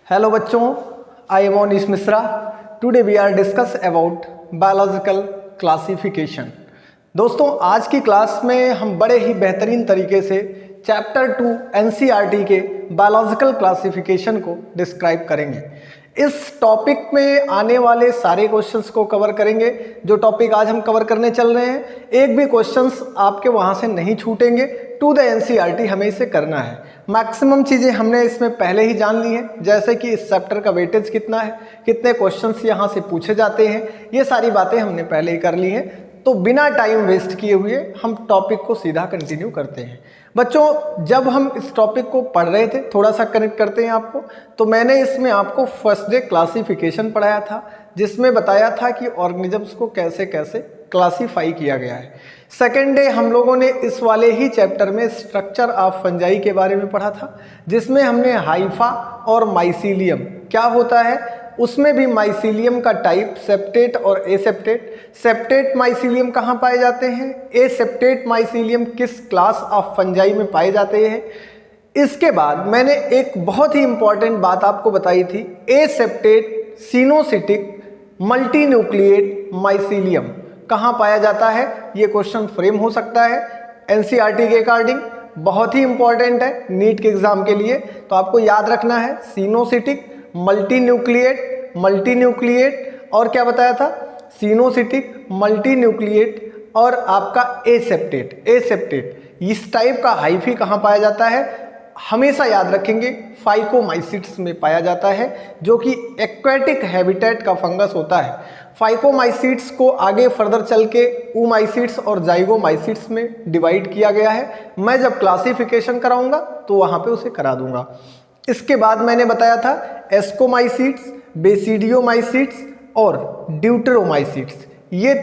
Hello बच्चों, I am Onish Misra. Today we are discuss about biological classification. दोस्तों आज की क्लास में हम बड़े ही बेहतरीन तरीके से चैप्टर 2 NCERT के बायोलॉजिकल क्लासिफिकेशन को डिस्क्राइब करेंगे। इस टॉपिक में आने वाले सारे क्वेश्चंस को कवर करेंगे। जो टॉपिक आज हम कवर करने चल रहे हैं, एक भी क्वेश्चंस आपके वहाँ से नहीं छूटेंगे। टू द NCERT हमें इसे करना है। मैक्सिमम चीज़ें हमने इसमें पहले ही जान ली हैं, जैसे कि इस चैप्टर का वेटेज कितना है, कितने क्वेश्चंस यहाँ से पूछे जाते हैं, ये सारी बातें हमने पहले ही कर ली हैं। तो बिना टाइम वेस्ट किए हुए हम टॉपिक को सीधा कंटिन्यू करते हैं। बच्चों जब हम इस टॉपिक को पढ़ रहे थे, थोड़ा सा कनेक्ट करते हैं आपको, तो मैंने इसमें आपको फर्स्ट डे क्लासिफिकेशन पढ़ाया था, जिसमें बताया था कि ऑर्गेनिजम्स को कैसे कैसे क्लासीफाई किया गया है। सेकेंड डे हम लोगों ने इस वाले ही चैप्टर में स्ट्रक्चर ऑफ फंजाई के बारे में पढ़ा था, जिसमें हमने हाइफा और माइसीलियम क्या होता है, उसमें भी माइसीलियम का टाइप सेप्टेट और एसेप्टेट। सेप्टेट माइसीलियम कहाँ पाए जाते हैं, एसेप्टेट माइसीलियम किस क्लास ऑफ फंजाई में पाए जाते हैं। इसके बाद मैंने एक बहुत ही इंपॉर्टेंट बात आपको बताई थी, एसेप्टेट सिनोसिटिक मल्टीन्यूक्लिएट माइसीलियम कहाँ पाया जाता है। ये क्वेश्चन फ्रेम हो सकता है NCERT के अकॉर्डिंग, बहुत ही इंपॉर्टेंट है नीट के एग्जाम के लिए। तो आपको याद रखना है सिनोसिटिक मल्टीन्यूक्लिएट और क्या बताया था, सिनोसिटिक मल्टीन्यूक्लिएट और आपका एसेप्टेट। इस टाइप का हाइफी कहाँ पाया जाता है, हमेशा याद रखेंगे फाइकोमाइसिट्स में पाया जाता है, जो कि एक्वेटिक हैबिटेट का फंगस होता है। फाइकोमाइसिट्स को आगे फर्दर चल के oomaisids और जाइगोमाइसिट्स में डिवाइड किया गया है। मैं जब क्लासिफिकेशन कराऊंगा तो वहाँ पे उसे करा दूंगा। इसके बाद मैंने बताया था एस्कोमाइसिट्स, बेसिडियोमाइसिट्स और ड्यूटेरोमाइसिट्स। ये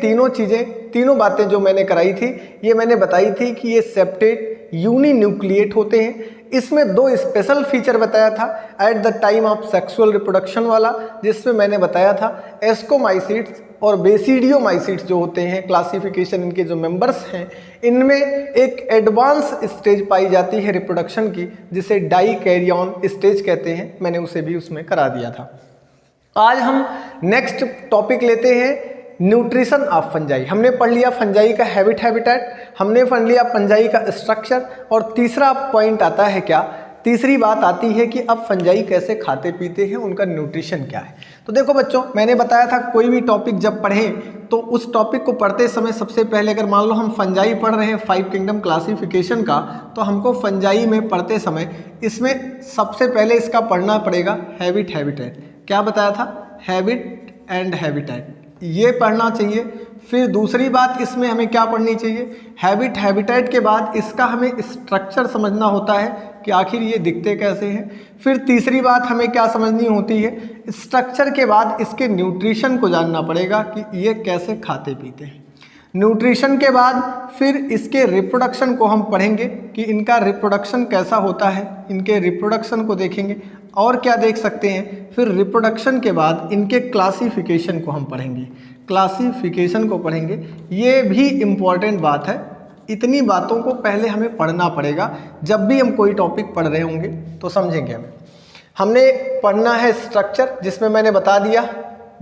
तीनों बातें जो मैंने कराई थी, ये मैंने बताई थी कि ये सेप्टेट यूनिन्यूक्लिएट होते हैं। इसमें दो स्पेशल फीचर बताया था at the time of sexual reproduction वाला, जिसमें मैंने बताया था एस्कोमाइसिट्स और बेसिडियोमाइसिट्स जो होते हैं क्लासिफिकेशन, इनके जो मेंबर्स हैं, इनमें एक एडवांस स्टेज पाई जाती है रिप्रोडक्शन की, जिसे डाइकैरियन स्टेज कहते हैं। मैंने उसे भी उसमें करा दिया था। आज हम नेक्स्ट टॉपिक लेते हैं न्यूट्रिशन ऑफ फंजाई। हमने पढ़ लिया फंजाई का हैबिटेट, हमने पढ़ लिया फंजाई का स्ट्रक्चर, और तीसरा पॉइंट आता है क्या, तीसरी बात आती है कि अब फंजाई कैसे खाते पीते हैं, उनका न्यूट्रिशन क्या है। तो देखो बच्चों, मैंने बताया था कोई भी टॉपिक जब पढ़ें तो उस टॉपिक को पढ़ते समय सबसे पहले, अगर मान लो हम फंजाई पढ़ रहे हैं 5 किंगडम क्लासिफिकेशन का, तो हमको फंजाई में पढ़ते समय इसमें सबसे पहले इसका पढ़ना पड़ेगा हैबिटेट। क्या बताया था, हैबिट एंड हैबिटेट, ये पढ़ना चाहिए। फिर दूसरी बात इसमें हमें क्या पढ़नी चाहिए, हैबिटेट के बाद इसका हमें स्ट्रक्चर समझना होता है कि आखिर ये दिखते कैसे हैं। फिर तीसरी बात हमें क्या समझनी होती है, स्ट्रक्चर के बाद इसके न्यूट्रिशन को जानना पड़ेगा कि ये कैसे खाते पीते हैं। न्यूट्रिशन के बाद फिर इसके रिप्रोडक्शन को हम पढ़ेंगे कि इनका रिप्रोडक्शन कैसा होता है, इनके रिप्रोडक्शन को देखेंगे। और क्या देख सकते हैं, फिर रिप्रोडक्शन के बाद इनके क्लासिफिकेशन को हम पढ़ेंगे, क्लासिफिकेशन को पढ़ेंगे। ये भी इम्पॉर्टेंट बात है। इतनी बातों को पहले हमें पढ़ना पड़ेगा, जब भी हम कोई टॉपिक पढ़ रहे होंगे तो समझेंगे हमें। हमने पढ़ना है स्ट्रक्चर, जिसमें मैंने बता दिया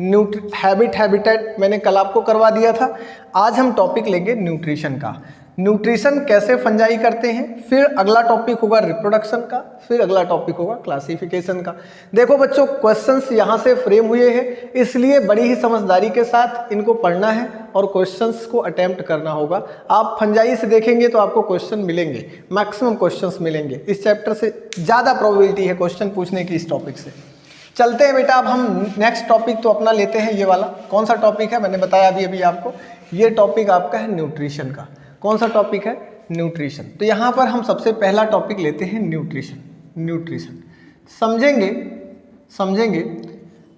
हैबिटेट मैंने कल आपको करवा दिया था। आज हम टॉपिक लेंगे न्यूट्रिशन का, न्यूट्रिशन कैसे फंजाई करते हैं। फिर अगला टॉपिक होगा रिप्रोडक्शन का, फिर अगला टॉपिक होगा क्लासिफिकेशन का। देखो बच्चों, क्वेश्चंस यहाँ से फ्रेम हुए हैं, इसलिए बड़ी ही समझदारी के साथ इनको पढ़ना है और क्वेश्चंस को अटेम्प्ट करना होगा। आप फंजाई से देखेंगे तो आपको क्वेश्चन मिलेंगे, मैक्सिमम क्वेश्चंस मिलेंगे। इस चैप्टर से ज़्यादा प्रोबेबिलिटी है क्वेश्चन पूछने की इस टॉपिक से। चलते हैं बेटा, अब हम नेक्स्ट टॉपिक तो अपना लेते हैं। ये वाला कौन सा टॉपिक है, मैंने बताया अभी आपको, ये टॉपिक आपका है न्यूट्रिशन का। कौन सा टॉपिक है, न्यूट्रिशन। तो यहाँ पर हम सबसे पहला टॉपिक लेते हैं न्यूट्रिशन। समझेंगे।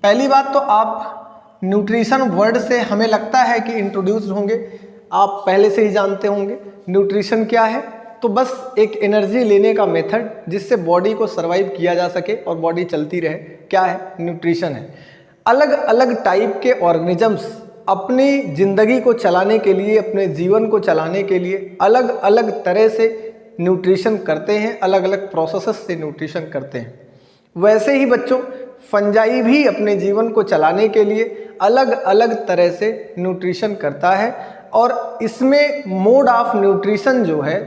पहली बात तो आप न्यूट्रिशन वर्ड से हमें लगता है कि इंट्रोड्यूस्ड होंगे, आप पहले से ही जानते होंगे न्यूट्रिशन क्या है। तो बस एक एनर्जी लेने का मेथड जिससे बॉडी को सर्वाइव किया जा सके और बॉडी चलती रहे, क्या है, न्यूट्रिशन है। अलग अलग टाइप के ऑर्गेनिजम्स अपनी ज़िंदगी को चलाने के लिए, अपने जीवन को चलाने के लिए अलग अलग तरह से न्यूट्रिशन करते हैं, अलग अलग प्रोसेसेस से न्यूट्रिशन करते हैं। वैसे ही बच्चों फंजाई भी अपने जीवन को चलाने के लिए अलग अलग तरह से न्यूट्रिशन करता है और इसमें मोड ऑफ न्यूट्रिशन जो है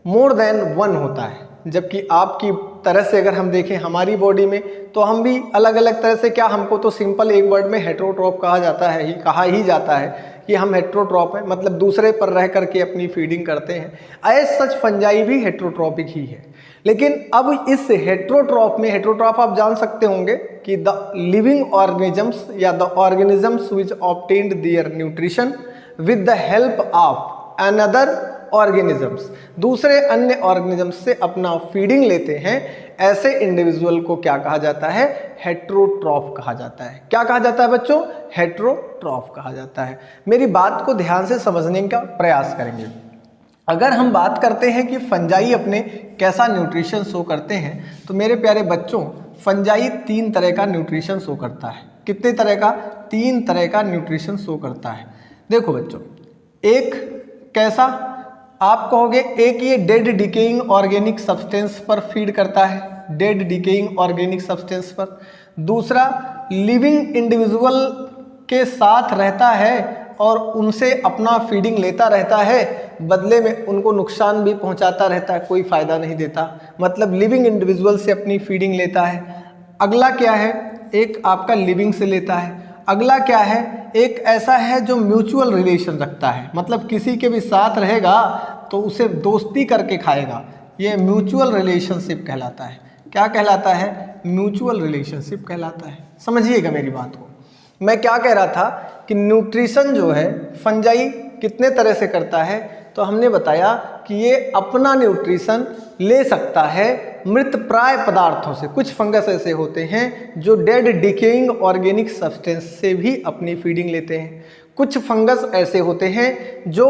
मोर देन वन होता है। जबकि आपकी तरह से अगर हम देखें हमारी बॉडी में तो हम भी अलग अलग तरह से, क्या हमको तो सिंपल एक वर्ड में हेटेरोट्रॉफ कहा जाता है, कहा ही जाता है कि हम हेटेरोट्रॉफ हैं, मतलब दूसरे पर रह करके अपनी फीडिंग करते हैं। एज सच फंजाई भी हेटेरोट्रॉपिक ही है। लेकिन अब इस हेटेरोट्रॉफ में, हेटेरोट्रॉफ आप जान सकते होंगे कि द लिविंग ऑर्गेनिजम्स या the organisms which obtained their nutrition with the help of another organisms, दूसरे अन्य ऑर्गेनिजम्स से अपना फीडिंग लेते हैं, ऐसे इंडिविजुअल को क्या कहा जाता है? हेटेरोट्रॉफ कहा जाता है। क्या कहा जाता है बच्चों? हेटेरोट्रॉफ कहा जाता है। मेरी बात को ध्यान से समझने का प्रयास करेंगे। अगर हम बात करते हैं कि फंजाई अपने कैसा न्यूट्रिशन शो करते हैं, तो मेरे प्यारे बच्चों फंजाई 3 तरह का न्यूट्रिशन शो करता है। कितने तरह का? 3 तरह का न्यूट्रिशन शो करता है। देखो बच्चों, एक कैसा आप कहोगे, एक ये डेड डिकेइंग ऑर्गेनिक सब्सटेंस पर फीड करता है, डेड डिकेइंग ऑर्गेनिक सब्सटेंस पर। दूसरा लिविंग इंडिविजुअल के साथ रहता है और उनसे अपना फीडिंग लेता रहता है, बदले में उनको नुकसान भी पहुंचाता रहता है, कोई फ़ायदा नहीं देता, मतलब लिविंग इंडिविजुअल से अपनी फीडिंग लेता है। अगला क्या है? एक आपका लिविंग से लेता है। अगला क्या है? एक ऐसा है जो म्यूचुअल रिलेशन रखता है, मतलब किसी के भी साथ रहेगा तो उसे दोस्ती करके खाएगा। ये म्यूचुअल रिलेशनशिप कहलाता है। क्या कहलाता है? म्यूचुअल रिलेशनशिप कहलाता है। समझिएगा मेरी बात को। मैं क्या कह रहा था कि न्यूट्रिशन जो है फंजाई कितने तरह से करता है, तो हमने बताया कि ये अपना न्यूट्रिशन ले सकता है मृत प्राय पदार्थों से। कुछ फंगस ऐसे होते हैं जो डेड डिकेइंग ऑर्गेनिक सब्सटेंस से भी अपनी फीडिंग लेते हैं। कुछ फंगस ऐसे होते हैं जो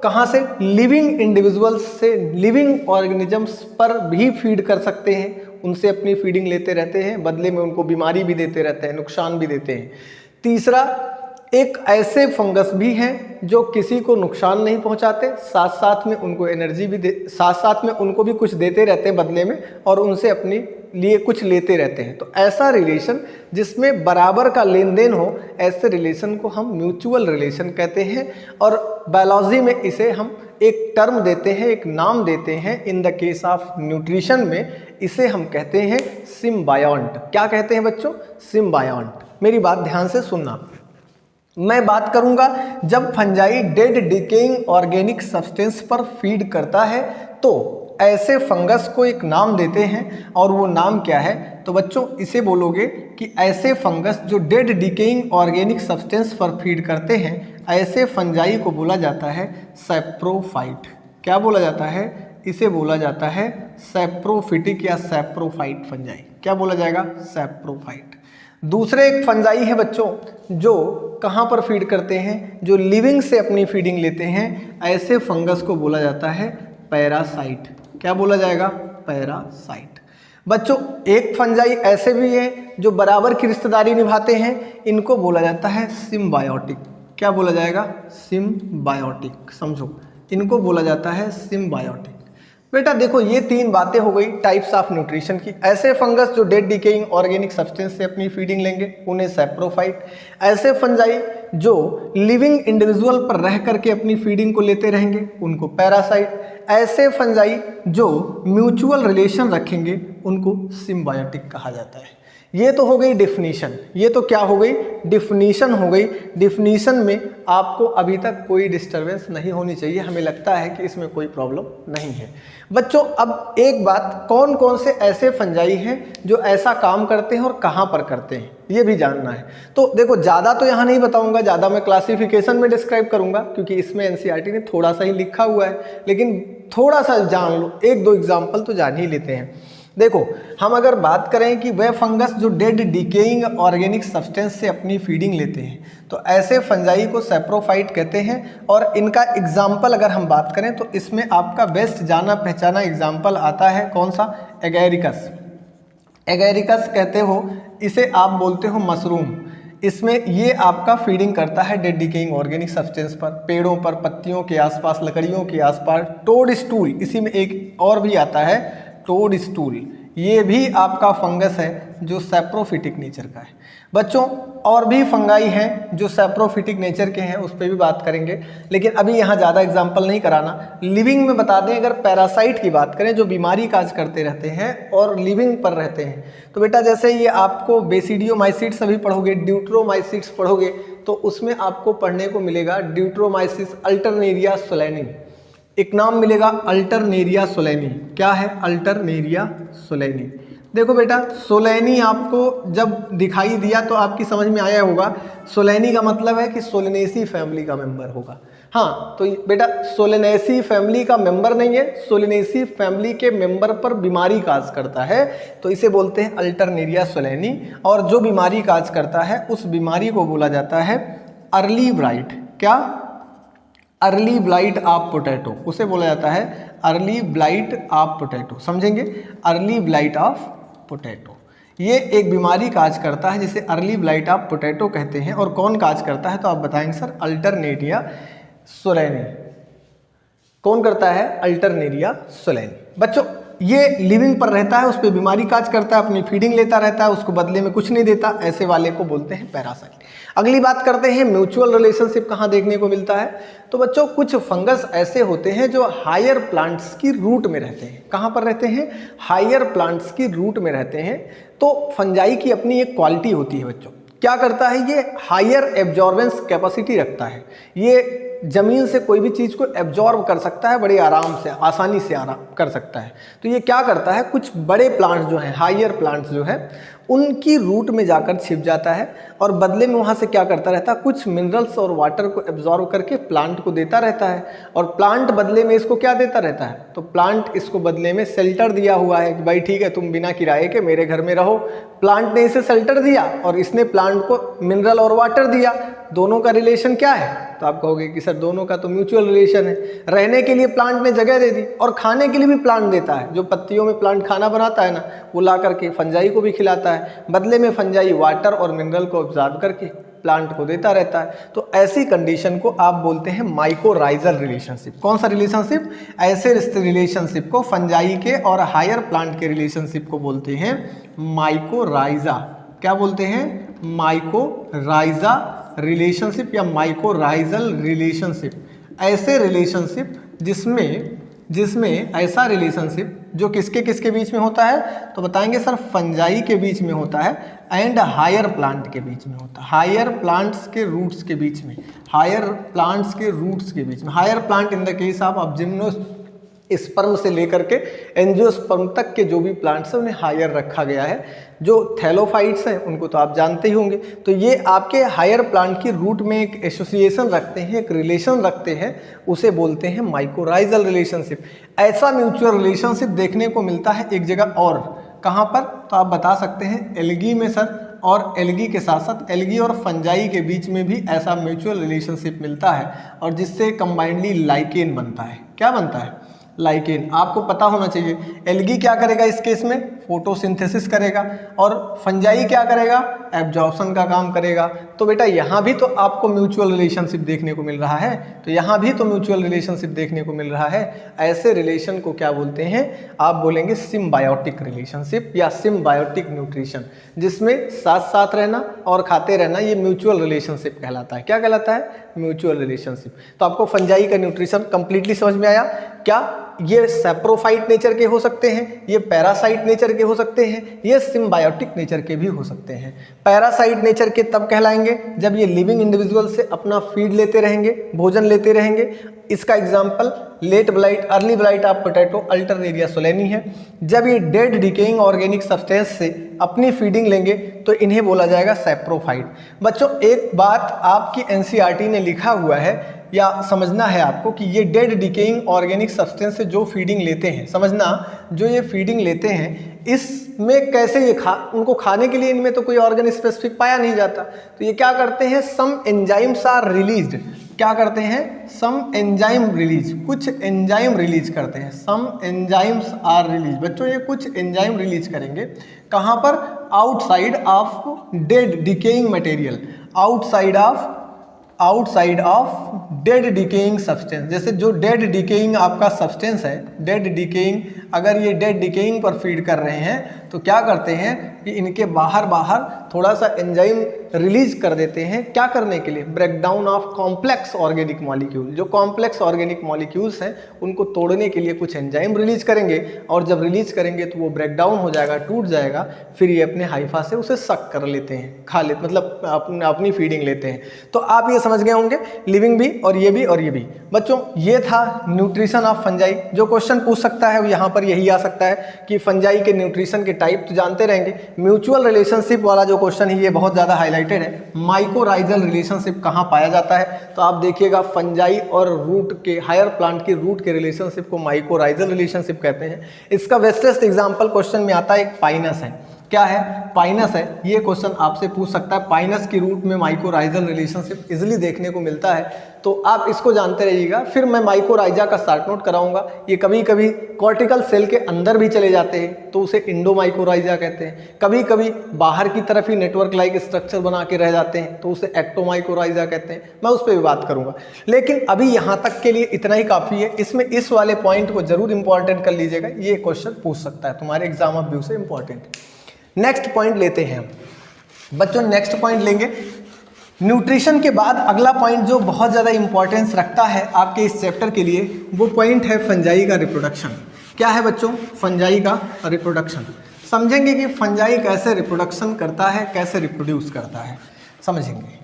कहाँ से? लिविंग इंडिविजुअल्स से, लिविंग ऑर्गेनिजम्स पर भी फीड कर सकते हैं, उनसे अपनी फीडिंग लेते रहते हैं, बदले में उनको बीमारी भी देते रहते हैं, नुकसान भी देते हैं। तीसरा, एक ऐसे फंगस भी हैं जो किसी को नुकसान नहीं पहुंचाते, साथ साथ में उनको एनर्जी भी साथ साथ में उनको भी कुछ देते रहते हैं बदले में, और उनसे अपने लिए कुछ लेते रहते हैं। तो ऐसा रिलेशन जिसमें बराबर का लेन देन हो, ऐसे रिलेशन को हम म्यूचुअल रिलेशन कहते हैं। और बायोलॉजी में इसे हम एक टर्म देते हैं, एक नाम देते हैं। इन द केस ऑफ न्यूट्रिशन में इसे हम कहते हैं सिम्बायोंट। क्या कहते हैं बच्चों? सिम्बायोंट। मेरी बात ध्यान से सुनना। मैं बात करूंगा जब fungi dead decaying organic substance पर फीड करता है तो ऐसे फंगस को एक नाम देते हैं, और वो नाम क्या है? तो बच्चों इसे बोलोगे कि ऐसे फंगस जो डेड डिकेइंग ऑर्गेनिक सब्सटेंस पर फीड करते हैं, ऐसे फंजाई को बोला जाता है सैप्रोफाइट। क्या बोला जाता है? इसे बोला जाता है सैप्रोफिटिक या सैप्रोफाइट फंजाई। क्या बोला जाएगा? सैप्रोफाइट। दूसरे एक फंजाई है बच्चों जो कहाँ पर फीड करते हैं? जो लिविंग से अपनी फीडिंग लेते हैं, ऐसे फंगस को बोला जाता है पैरासाइट। क्या बोला जाएगा? पैरासाइट। बच्चों एक फंजाई ऐसे भी हैं जो बराबर की रिश्तेदारी निभाते हैं, इनको बोला जाता है सिम्बायोटिक। क्या बोला जाएगा? सिम्बायोटिक। समझो, इनको बोला जाता है सिम्बायोटिक। बेटा देखो, ये 3 बातें हो गई टाइप्स ऑफ न्यूट्रिशन की। ऐसे फंगस जो डेड डिकेइंग ऑर्गेनिक सब्सटेंस से अपनी फीडिंग लेंगे, उन्हें सैप्रोफाइट। ऐसे फंजाई जो लिविंग इंडिविजुअल पर रह करके अपनी फीडिंग को लेते रहेंगे, उनको पैरासाइट। ऐसे फंजाई जो म्यूचुअल रिलेशन रखेंगे, उनको सिम्बायोटिक कहा जाता है। ये तो हो गई डिफिनीशन। ये तो क्या हो गई? डिफिनीशन हो गई। डिफिनीशन में आपको अभी तक कोई डिस्टरबेंस नहीं होनी चाहिए। हमें लगता है कि इसमें कोई प्रॉब्लम नहीं है। बच्चों अब एक बात, कौन कौन से ऐसे फंजाई हैं जो ऐसा काम करते हैं और कहाँ पर करते हैं, ये भी जानना है। तो देखो, ज़्यादा तो यहाँ नहीं बताऊँगा, ज़्यादा मैं क्लासिफिकेशन में डिस्क्राइब करूँगा क्योंकि इसमें एनसीईआरटी ने थोड़ा सा ही लिखा हुआ है, लेकिन थोड़ा सा जान लो, 1-2 एग्जाम्पल तो जान ही लेते हैं। देखो, हम अगर बात करें कि वह फंगस जो डेड डिकेइंग ऑर्गेनिक सब्सटेंस से अपनी फीडिंग लेते हैं, तो ऐसे फंजाई को सैप्रोफाइट कहते हैं। और इनका एग्जाम्पल अगर हम बात करें तो इसमें आपका बेस्ट जाना पहचाना एग्जाम्पल आता है कौन सा? एगैरिकस। एगैरिकस कहते हो, इसे आप बोलते हो मशरूम। इसमें ये आपका फीडिंग करता है डेड डिकेइंग ऑर्गेनिक सब्सटेंस पर, पेड़ों पर, पत्तियों के आसपास, लकड़ियों के आसपास। टोड स्टूल, इसी में एक और भी आता है टोड स्टूल, ये भी आपका फंगस है जो सैप्रोफिटिक नेचर का है। बच्चों और भी फंगाई हैं जो सैप्रोफिटिक नेचर के हैं, उस पर भी बात करेंगे, लेकिन अभी यहाँ ज़्यादा एग्जाम्पल नहीं कराना। लिविंग में बता दें, अगर पैरासाइट की बात करें जो बीमारी काज करते रहते हैं और लिविंग पर रहते हैं, तो बेटा जैसे ये आपको बेसिडियोमाइसिट्स अभी पढ़ोगे, ड्यूट्रोमाइसिट्स पढ़ोगे, तो उसमें आपको पढ़ने को मिलेगा ड्यूट्रोमाइसिस अल्टरनेरिया सोलेनी, एक नाम मिलेगा अल्टरनेरिया सोलेनी। क्या है अल्टरनेरिया सोलेनी? देखो बेटा सोलेनी आपको जब दिखाई दिया तो आपकी समझ में आया होगा, सोलेनी का मतलब है कि सोलेनेसी फैमिली का मेंबर होगा। हाँ, तो बेटा सोलेनेसी फैमिली का मेंबर नहीं है, सोलेनेसी फैमिली के मेंबर पर बीमारी काज करता है, तो इसे बोलते हैं अल्टरनेरिया सोलेनी। और जो बीमारी काज करता है उस बीमारी को बोला जाता है अर्ली ब्लाइट। क्या? अर्ली ब्लाइट ऑफ पोटैटो, उसे बोला जाता है अर्ली ब्लाइट ऑफ पोटैटो। समझेंगे? अर्ली ब्लाइट ऑफ पोटैटो, ये एक बीमारी काज करता है जिसे अर्ली ब्लाइट ऑफ पोटैटो कहते हैं। और कौन काज करता है? तो आप बताएंगे सर अल्टरनेरिया सोलेनी। कौन करता है? अल्टरनेरिया सोलेनी। बच्चों ये लिविंग पर रहता है, उस पर बीमारी काज करता है, अपनी फीडिंग लेता रहता है, उसको बदले में कुछ नहीं देता, ऐसे वाले को बोलते हैं पैरासाइट। अगली बात करते हैं म्यूचुअल रिलेशनशिप कहाँ देखने को मिलता है। तो बच्चों कुछ फंगस ऐसे होते हैं जो हायर प्लांट्स की रूट में रहते हैं। कहाँ पर रहते हैं? हायर प्लांट्स की रूट में रहते हैं। तो फंजाई की अपनी एक क्वालिटी होती है बच्चों, क्या करता है ये? हायर एब्जॉर्बेंस कैपेसिटी रखता है। ये जमीन से कोई भी चीज़ को एब्जॉर्ब कर सकता है, बड़े आराम से, आसानी से आराम कर सकता है। तो ये क्या करता है, कुछ बड़े प्लांट्स जो हैं, हायर प्लांट्स जो हैं, उनकी रूट में जाकर छिप जाता है और बदले में वहाँ से क्या करता रहता है, कुछ मिनरल्स और वाटर को एब्जॉर्ब करके प्लांट को देता रहता है। और प्लांट बदले में इसको क्या देता रहता है? तो प्लांट इसको बदले में शेल्टर दिया हुआ है कि भाई ठीक है तुम बिना किराए के मेरे घर में रहो। प्लांट ने इसे शेल्टर दिया और इसने प्लांट को मिनरल और वाटर दिया। दोनों का रिलेशन क्या है? तो आप कहोगे कि सर दोनों का तो म्यूचुअल रिलेशन है। रहने के लिए प्लांट ने जगह दे दी और खाने के लिए भी प्लांट देता है। जो पत्तियों में प्लांट खाना बनाता है ना, वो ला करके फंजाई को भी खिलाता है, बदले में फंजाई वाटर और मिनरल को ऑब्जर्व करके प्लांट को देता रहता है। तो ऐसी कंडीशन को आप बोलते हैं माइकोराइजल रिलेशनशिप। कौन सा रिलेशनशिप? ऐसे रिलेशनशिप को फंजाई के और हायर प्लांट के रिलेशनशिप को बोलते हैं माइकोराइजा। क्या बोलते हैं? माइकोराइजा रिलेशनशिप या माइकोराइजल रिलेशनशिप। ऐसे रिलेशनशिप जिसमें ऐसा रिलेशनशिप जो किसके किसके बीच में होता है? तो बताएंगे सर फंजाई के बीच में होता है एंड हायर प्लांट के बीच में होता है। हायर प्लांट्स के रूट्स के बीच में, हायर प्लांट्स के रूट्स के बीच में। Higher plant in the case of gymnosperm से लेकर के एंजियोस्पर्म तक के जो भी प्लांट्स हैं उन्हें हायर रखा गया है। जो थैलोफाइट्स हैं उनको तो आप जानते ही होंगे। तो ये आपके हायर प्लांट की रूट में एक एसोसिएशन रखते हैं, एक रिलेशन रखते हैं, उसे बोलते हैं माइकोराइजल रिलेशनशिप। ऐसा म्यूचुअल रिलेशनशिप देखने को मिलता है एक जगह और, कहाँ पर? तो आप बता सकते हैं एल्गी में सर। और एल्गी के साथ साथ एल्गी और फंजाई के बीच में भी ऐसा म्यूचुअल रिलेशनशिप मिलता है और जिससे कंबाइंडली लाइकेन बनता है। क्या बनता है? लाइकेन। आपको पता होना चाहिए एल्गी क्या करेगा इस केस में? फोटोसिंथेसिस करेगा और फंजाई क्या करेगा? एब्जॉर्प्शन का काम करेगा। तो बेटा यहाँ भी तो आपको म्यूचुअल रिलेशनशिप देखने को मिल रहा है। तो यहाँ भी तो म्यूचुअल रिलेशनशिप देखने को मिल रहा है। ऐसे रिलेशन को क्या बोलते हैं? आप बोलेंगे सिम्बायोटिक रिलेशनशिप या सिम्बायोटिक न्यूट्रिशन, जिसमें साथ साथ रहना और खाते रहना, ये म्यूचुअल रिलेशनशिप कहलाता है। क्या कहलाता है? Mutual relationship. तो आपको फंजाई का न्यूट्रिशन कंप्लीटली समझ में आया? क्या ये सैप्रोफाइट नेचर के हो सकते हैं, ये पैरासाइट नेचर के हो सकते हैं, ये सिम्बायोटिक नेचर के भी हो सकते हैं। पैरासाइट नेचर के तब कहलाएंगे जब ये लिविंग इंडिविजुअल से अपना फीड लेते रहेंगे, भोजन लेते रहेंगे। इसका example late blight, early blight of potato, Alternaria solani है। जब ये डेड डिकेइंग ऑर्गेनिक सब्सटेंस से अपनी फीडिंग लेंगे तो इन्हें बोला जाएगा सैप्रोफाइट। बच्चों एक बात आपकी एनसीईआरटी ने लिखा हुआ है या समझना है आपको कि ये डेड डिकेइंग ऑर्गेनिक सब्सटेंस से जो फीडिंग लेते हैं, समझना जो ये फीडिंग लेते हैं इसमें कैसे ये उनको खाने के लिए इनमें तो कोई ऑर्गन स्पेसिफिक पाया नहीं जाता। तो ये क्या करते हैं? Some enzymes are released. क्या करते हैं? सम एंजाइम रिलीज, कुछ एंजाइम रिलीज करते हैं। Some enzymes are release. बच्चों ये कुछ एंजाइम रिलीज करेंगे कहाँ पर? Outside of dead decaying material, outside of outside of dead decaying substance. जैसे जो डेड डिकेइंग आपका सब्सटेंस है, डेड डिकेइंग, अगर ये डेड डिकेइंग पर फीड कर रहे हैं तो क्या करते हैं कि इनके बाहर बाहर थोड़ा सा एंजाइम रिलीज कर देते हैं। क्या करने के लिए? Breakdown of complex organic molecule. जो कॉम्प्लेक्स ऑर्गेनिक मॉलिक्यूल्स हैं उनको तोड़ने के लिए कुछ एंजाइम रिलीज करेंगे, और जब रिलीज करेंगे तो वो ब्रेकडाउन हो जाएगा, टूट जाएगा, फिर ये अपने हाइफा से उसे सक कर लेते हैं, खा लेते, मतलब अपनी फीडिंग लेते हैं। तो आप ये समझ गए होंगे, लिविंग भी और ये भी और ये भी। बच्चों ये था न्यूट्रिशन ऑफ फंजाई। जो क्वेश्चन पूछ सकता है वो यहाँ पर यही आ सकता है कि फंजाई के न्यूट्रिशन के टाइप तो जानते रहेंगे। म्यूचुअल रिलेशनशिप वाला जो क्वेश्चन है ये बहुत ज़्यादा हाईलाइटेड है। माइकोराइजल रिलेशनशिप कहाँ पाया जाता है? तो आप देखिएगा फंजाई और रूट के, हायर प्लांट के रूट के रिलेशनशिप को माइकोराइजल रिलेशनशिप कहते हैं। इसका बेस्टेस्ट एग्जाम्पल क्वेश्चन में आता है, एक पाइनस है। क्या है? पाइनस है। ये क्वेश्चन आपसे पूछ सकता है, पाइनस की रूट में माइकोराइजल रिलेशनशिप इजीली देखने को मिलता है, तो आप इसको जानते रहिएगा। फिर मैं माइकोराइजा का शॉर्ट नोट कराऊंगा। ये कभी कभी कॉर्टिकल सेल के अंदर भी चले जाते हैं तो उसे इंडोमाइकोराइजा कहते हैं। कभी कभी बाहर की तरफ ही नेटवर्क लाइक स्ट्रक्चर बना के रह जाते हैं तो उसे एक्टोमाइकोराइजा कहते हैं। मैं उस पर भी बात करूंगा, लेकिन अभी यहाँ तक के लिए इतना ही काफ़ी है। इसमें इस वाले पॉइंट को जरूर इंपॉर्टेंट कर लीजिएगा, ये क्वेश्चन पूछ सकता है तुम्हारे एग्जाम ऑफ व्यू से इंपॉर्टेंट। नेक्स्ट पॉइंट लेते हैं बच्चों। नेक्स्ट पॉइंट लेंगे न्यूट्रिशन के बाद अगला पॉइंट जो बहुत ज़्यादा इंपॉर्टेंस रखता है आपके इस चैप्टर के लिए, वो पॉइंट है फंजाई का रिप्रोडक्शन। क्या है बच्चों? फंजाई का रिप्रोडक्शन। समझेंगे कि फंजाई कैसे रिप्रोडक्शन करता है, कैसे रिप्रोड्यूस करता है, समझेंगे।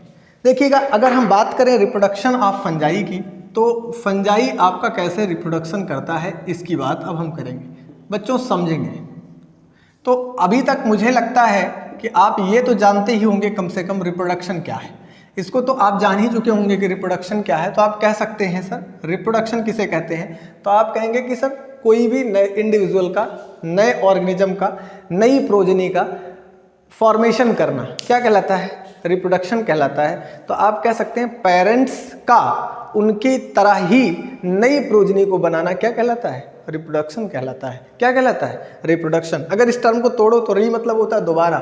देखिएगा, अगर हम बात करें रिप्रोडक्शन ऑफ फंजाई की, तो फंजाई आपका कैसे रिप्रोडक्शन करता है इसकी बात अब हम करेंगे बच्चों, समझेंगे। तो अभी तक मुझे लगता है कि आप ये तो जानते ही होंगे कम से कम रिप्रोडक्शन क्या है। इसको तो आप जान ही चुके होंगे कि रिप्रोडक्शन क्या है। तो आप कह सकते हैं सर रिप्रोडक्शन किसे कहते हैं? तो आप कहेंगे कि सर कोई भी नए इंडिविजुअल का, नए ऑर्गेनिज्म का, नई प्रोजनी का फॉर्मेशन करना क्या कहलाता है? रिप्रोडक्शन कहलाता है। तो आप कह सकते हैं पेरेंट्स का उनकी तरह ही नई प्रोजनी को बनाना क्या कहलाता है? रिप्रोडक्शन कहलाता है। क्या कहलाता है? रिप्रोडक्शन। अगर इस टर्म को तोड़ो तो री मतलब होता है दोबारा,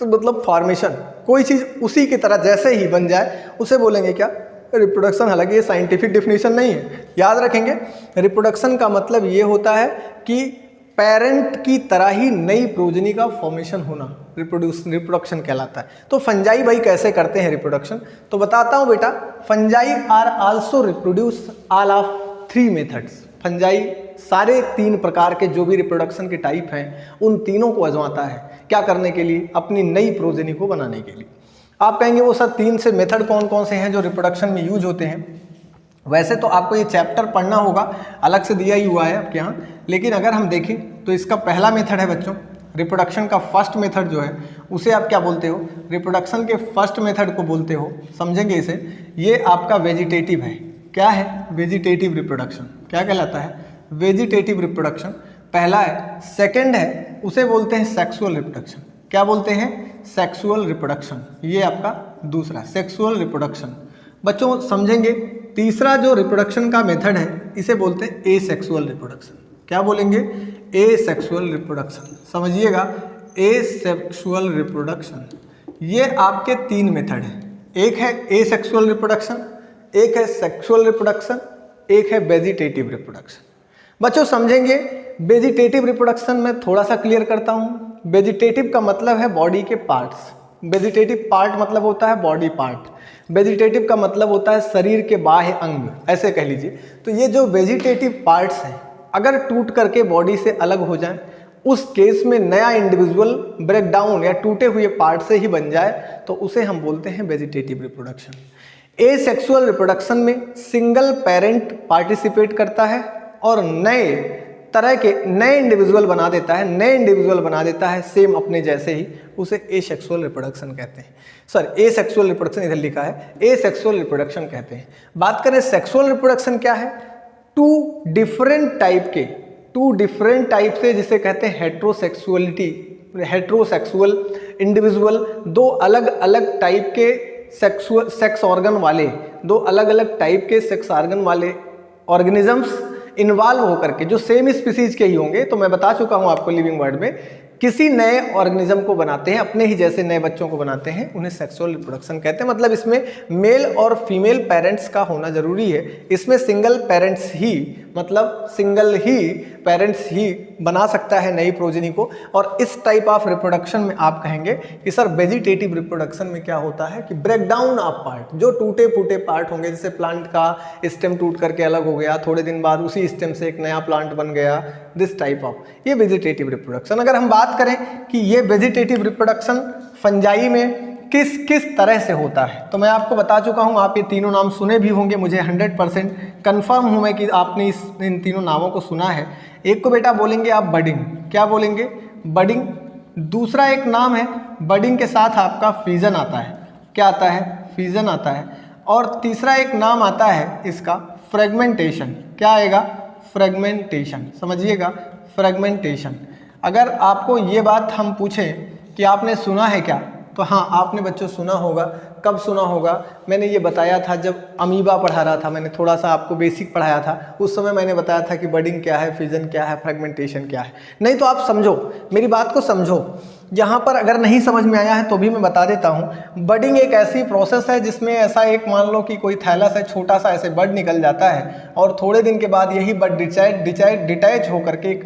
मतलब फॉर्मेशन। कोई चीज़ उसी की तरह जैसे ही बन जाए उसे बोलेंगे क्या? रिप्रोडक्शन। हालांकि ये साइंटिफिक डिफिनीशन नहीं है, याद रखेंगे। रिप्रोडक्शन का मतलब ये होता है कि पेरेंट की तरह ही नई प्रोजनी का फॉर्मेशन होना रिप्रोडक्शन कहलाता है। तो फंजाई भाई कैसे करते हैं रिप्रोडक्शन? तो बताता हूँ बेटा। Fungi are also reproduce all of 3 methods. Fungi सारे 3 प्रकार के जो भी रिप्रोडक्शन के टाइप हैं उन तीनों को आजमाता है। क्या करने के लिए? अपनी नई प्रोजेनी को बनाने के लिए। आप कहेंगे वो सर 3 से मेथड कौन कौन से हैं जो रिप्रोडक्शन में यूज होते हैं? वैसे तो आपको ये चैप्टर पढ़ना होगा, अलग से दिया ही हुआ है आपके यहाँ, लेकिन अगर हम देखें तो इसका पहला मेथड है बच्चों, रिप्रोडक्शन का फर्स्ट मेथड जो है उसे आप क्या बोलते हो? रिप्रोडक्शन के फर्स्ट मेथड को बोलते हो, समझेंगे इसे। ये आपका वेजिटेटिव है। क्या है? Vegetative reproduction. क्या कहलाता है? वेजिटेटिव रिप्रोडक्शन पहला है। सेकंड है उसे बोलते हैं सेक्सुअल रिप्रोडक्शन। क्या बोलते हैं? Sexual reproduction. ये आपका दूसरा सेक्सुअल रिप्रोडक्शन। बच्चों समझेंगे तीसरा जो रिप्रोडक्शन का मेथड है इसे बोलते हैं एसेक्सुअल रिप्रोडक्शन। क्या बोलेंगे? Asexual reproduction. समझिएगा, एसेक्सुअल रिप्रोडक्शन। ये आपके 3 मेथड हैं। एक है एसेक्सुअल रिप्रोडक्शन, एक है सेक्सुअल रिप्रोडक्शन, एक है वेजिटेटिव रिप्रोडक्शन। बच्चों समझेंगे, वेजिटेटिव रिप्रोडक्शन में थोड़ा सा क्लियर करता हूँ। वेजिटेटिव का मतलब है बॉडी के पार्ट्स। वेजिटेटिव पार्ट मतलब होता है बॉडी पार्ट। वेजिटेटिव का मतलब होता है शरीर के बाह्य अंग, ऐसे कह लीजिए। तो ये जो वेजिटेटिव पार्ट्स हैं अगर टूट करके बॉडी से अलग हो जाएं, उस केस में नया इंडिविजुअल ब्रेकडाउन या टूटे हुए पार्ट से ही बन जाए तो उसे हम बोलते हैं वेजिटेटिव रिप्रोडक्शन। एसेक्सुअल रिप्रोडक्शन में सिंगल पेरेंट पार्टिसिपेट करता है और नए तरह के नए इंडिविजुअल बना देता है, नए इंडिविजुअल बना देता है सेम अपने जैसे ही, उसे एसेक्सुअल रिप्रोडक्शन कहते हैं। सॉरी, एसेक्सुअल रिप्रोडक्शन इधर लिखा है, एसेक्सुअल रिप्रोडक्शन कहते हैं। बात करें सेक्सुअल रिप्रोडक्शन क्या है? 2 डिफरेंट टाइप से, जिसे कहते हैं हेट्रोसेक्सुअलिटी, हेट्रोसेक्सुअल इंडिविजुअल, 2 अलग अलग टाइप के सेक्स ऑर्गन वाले, 2 अलग अलग टाइप के सेक्स ऑर्गन वाले ऑर्गेनिजम्स इन्वॉल्व होकर के, जो सेम स्पीसीज के ही होंगे। तो मैं बता चुका हूं आपको लिविंग वर्ड में किसी नए ऑर्गेनिज्म को बनाते हैं, अपने ही जैसे नए बच्चों को बनाते हैं, उन्हें सेक्सुअल रिप्रोडक्शन कहते हैं। मतलब इसमें मेल और फीमेल पेरेंट्स का होना जरूरी है। इसमें सिंगल पेरेंट्स ही, मतलब सिंगल ही पेरेंट्स ही बना सकता है नई प्रोजेनी को। और इस टाइप ऑफ रिप्रोडक्शन में आप कहेंगे कि सर वेजिटेटिव रिप्रोडक्शन में क्या होता है कि ब्रेक डाउन ऑफ पार्ट, जो टूटे फूटे पार्ट होंगे, जैसे प्लांट का स्टेम टूट करके अलग हो गया, थोड़े दिन बाद उसी स्टेम से एक नया प्लांट बन गया, दिस टाइप ऑफ, ये वेजिटेटिव रिप्रोडक्शन। अगर हम बात करें कि ये वेजिटेटिव रिप्रोडक्शन फंजाई में किस किस तरह से होता है, तो मैं आपको बता चुका हूं, आप ये तीनों नाम सुने भी होंगे, मुझे 100% कंफर्म हूं मैं कि आपने इन तीनों नामों को सुना है। एक को बेटा बोलेंगे आप बडिंग, क्या बोलेंगे, बडिंग। दूसरा एक नाम है बडिंग के साथ आपका फ्यूजन आता है, क्या आता है, फ्यूजन आता है। और तीसरा एक नाम आता है इसका फ्रेगमेंटेशन, क्या आएगा, फ्रेगमेंटेशन, समझिएगा, फ्रेगमेंटेशन। अगर आपको ये बात हम पूछें कि आपने सुना है क्या, तो हाँ आपने बच्चों सुना होगा। कब सुना होगा, मैंने ये बताया था जब अमीबा पढ़ा रहा था, मैंने थोड़ा सा आपको बेसिक पढ़ाया था, उस समय मैंने बताया था कि बडिंग क्या है, फ्यूजन क्या है, फ्रेगमेंटेशन क्या है। नहीं तो आप समझो, मेरी बात को समझो, यहाँ पर अगर नहीं समझ में आया है तो भी मैं बता देता हूँ। बडिंग एक ऐसी प्रोसेस है जिसमें ऐसा एक, मान लो कि कोई थैलस है, छोटा सा ऐसे बड निकल जाता है और थोड़े दिन के बाद यही बड डिटैच होकर के एक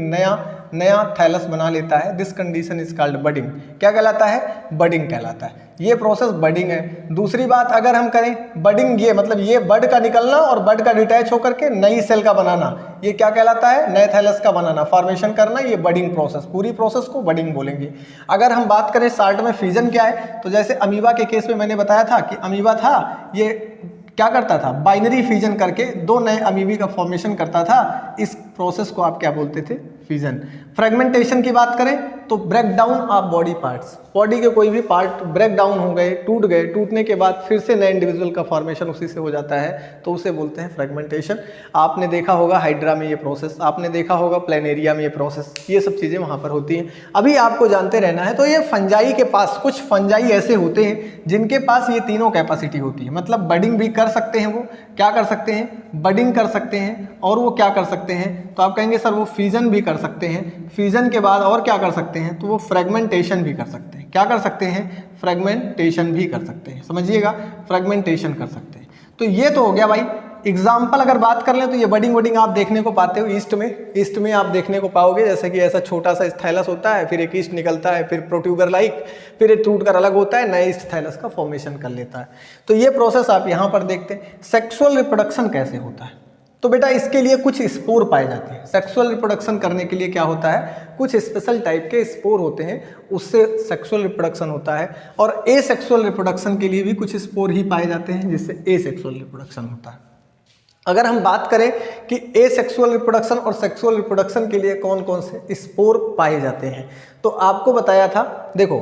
नया थैलस बना लेता है। This condition is called budding. क्या कहलाता है, बडिंग कहलाता है। ये प्रोसेस बडिंग है। दूसरी बात अगर हम करें, बडिंग ये मतलब ये बड का निकलना और बड का डिटैच होकर के नई सेल का बनाना, ये क्या कहलाता है, नए थैलस का बनाना, फॉर्मेशन करना, ये बडिंग प्रोसेस, पूरी प्रोसेस को बडिंग बोलेंगे। अगर हम बात करें शॉर्ट में फ्यूजन क्या है, तो जैसे अमीबा के केस में मैंने बताया था कि अमीबा था, ये क्या करता था, बाइनरी फ्यूजन करके दो नए अमीबी का फॉर्मेशन करता था। इस प्रोसेस को आप क्या बोलते थे, फ्यूजन। फ्रेगमेंटेशन की बात करें तो break down of body parts, body के कोई भी पार्ट ब्रेक डाउन हो गए, टूट गए, टूटने के बाद फिर से नए इंडिविजुअल का फॉर्मेशन उसी से हो जाता है, तो उसे बोलते हैं फ्रेगमेंटेशन। आपने देखा होगा हाइड्रा में ये प्रोसेस, आपने देखा होगा प्लेनेरिया में ये प्रोसेस, ये सब चीज़ें वहाँ पर होती हैं। अभी आपको जानते रहना है। तो ये फंजाई के पास, कुछ फंजाई ऐसे होते हैं जिनके पास ये तीनों कैपेसिटी होती है, मतलब बडिंग भी कर सकते हैं, वो क्या कर सकते हैं, बडिंग कर सकते हैं, और वो क्या कर सकते हैं, तो आप कहेंगे सर वो फ्यूजन भी कर सकते हैं, फ्यूजन के बाद और क्या कर सकते हैं, तो वो फ्रेगमेंटेशन भी कर सकते हैं। क्या कर सकते हैं, फ्रेगमेंटेशन भी कर सकते हैं, समझिएगा, फ्रेगमेंटेशन कर सकते हैं। तो ये तो हो गया भाई एग्जाम्पल। अगर बात कर लें तो ये बडिंग आप देखने को पाते हो ईस्ट में आप देखने को पाओगे, जैसे कि ऐसा छोटा सा थैलस होता है, फिर एक ईस्ट निकलता है, फिर प्रोट्यूबर लाइक, फिर एक टूट कर अलग होता है, नए ईस्ट थैलस का फॉर्मेशन कर लेता है। तो ये प्रोसेस आप यहाँ पर देखते हैं। सेक्सुअल रिप्रोडक्शन कैसे होता है, तो बेटा इसके लिए कुछ स्पोर पाए जाते हैं। सेक्सुअल रिप्रोडक्शन करने के लिए क्या होता है, कुछ स्पेशल टाइप के स्पोर होते हैं, उससे सेक्सुअल रिप्रोडक्शन होता है। और एसेक्सुअल रिप्रोडक्शन के लिए भी कुछ स्पोर ही पाए जाते हैं, जिससे एसेक्सुअल रिप्रोडक्शन होता है। अगर हम बात करें कि एसेक्सुअल रिप्रोडक्शन और सेक्सुअल रिप्रोडक्शन के लिए कौन कौन से स्पोर पाए जाते हैं, तो आपको बताया था। देखो